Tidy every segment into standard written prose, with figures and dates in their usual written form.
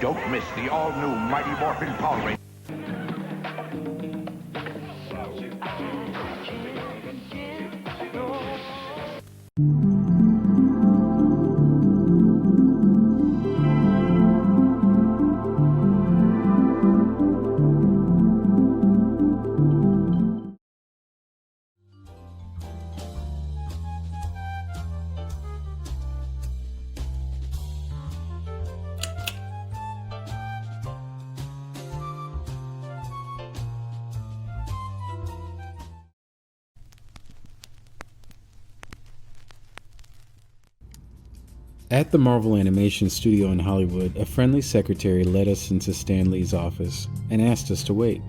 Don't miss the all-new Mighty Morphin Power Ranger. At the Marvel Animation Studio in Hollywood, a friendly secretary led us into Stan Lee's office and asked us to wait.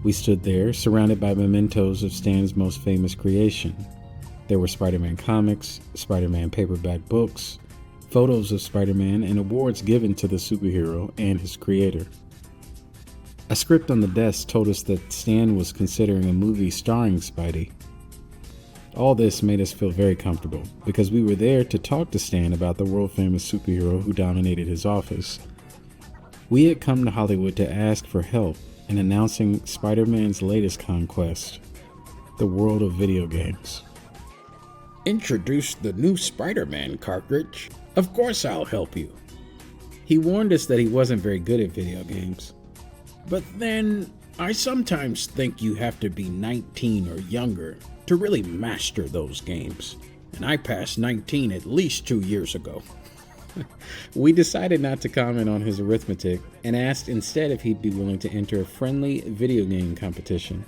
We stood there, surrounded by mementos of Stan's most famous creation. There were Spider-Man comics, Spider-Man paperback books, photos of Spider-Man, and awards given to the superhero and his creator. A script on the desk told us that Stan was considering a movie starring Spidey. All this made us feel very comfortable because we were there to talk to Stan about the world-famous superhero who dominated his office. We had come to Hollywood to ask for help in announcing Spider-Man's latest conquest, the world of video games. Introduce the new Spider-Man cartridge. Of course I'll help you. He warned us that he wasn't very good at video games. But then, I sometimes think you have to be 19 or younger to really master those games. And I passed 19 at least 2 years ago. We decided not to comment on his arithmetic and asked instead if he'd be willing to enter a friendly video game competition.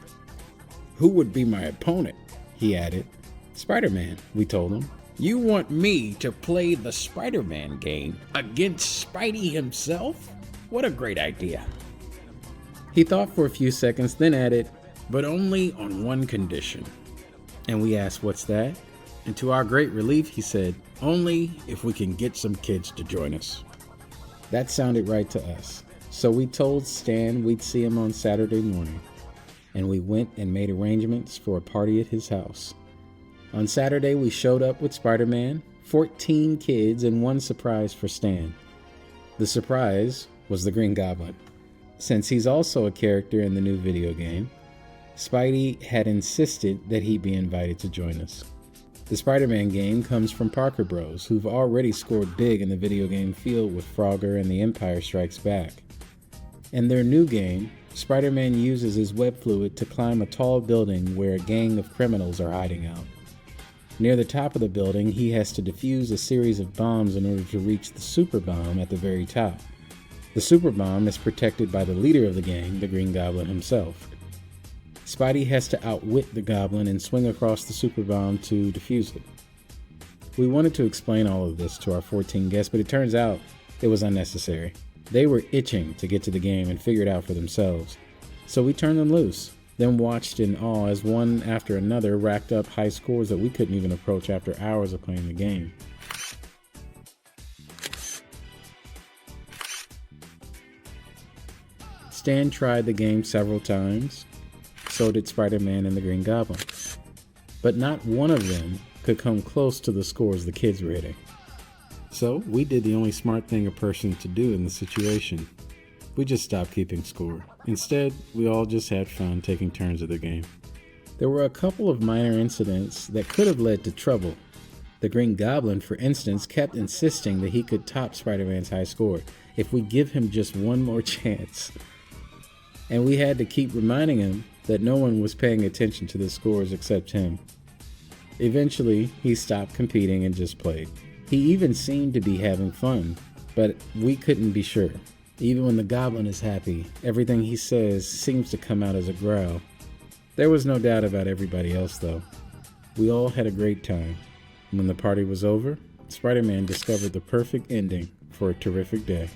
Who would be my opponent? He added. Spider-Man, we told him. You want me to play the Spider-Man game against Spidey himself? What a great idea. He thought for a few seconds, then added, but only on one condition. And we asked, what's that? And to our great relief, he said, only if we can get some kids to join us. That sounded right to us. So we told Stan we'd see him on Saturday morning. And we went and made arrangements for a party at his house. On Saturday, we showed up with Spider-Man, 14 kids, and one surprise for Stan. The surprise was the Green Goblin. Since he's also a character in the new video game, Spidey had insisted that he be invited to join us. The Spider-Man game comes from Parker Bros, who've already scored big in the video game field with Frogger and The Empire Strikes Back. In their new game, Spider-Man uses his web fluid to climb a tall building where a gang of criminals are hiding out. Near the top of the building, he has to defuse a series of bombs in order to reach the super bomb at the very top. The super bomb is protected by the leader of the gang, the Green Goblin himself. Spidey has to outwit the Goblin and swing across the super bomb to defuse it. We wanted to explain all of this to our 14 guests, but it turns out it was unnecessary. They were itching to get to the game and figure it out for themselves. So we turned them loose, then watched in awe as one after another racked up high scores that we couldn't even approach after hours of playing the game. Stan tried the game several times. So did Spider-Man and the Green Goblin. But not one of them could come close to the scores the kids were hitting. So we did the only smart thing a person to do in the situation. We just stopped keeping score. Instead, we all just had fun taking turns at the game. There were a couple of minor incidents that could have led to trouble. The Green Goblin, for instance, kept insisting that he could top Spider-Man's high score if we give him just one more chance. And we had to keep reminding him that no one was paying attention to the scores except him. Eventually, he stopped competing and just played. He even seemed to be having fun, but we couldn't be sure. Even when the Goblin is happy, everything he says seems to come out as a growl. There was no doubt about everybody else, though. We all had a great time. When the party was over, Spider-Man discovered the perfect ending for a terrific day.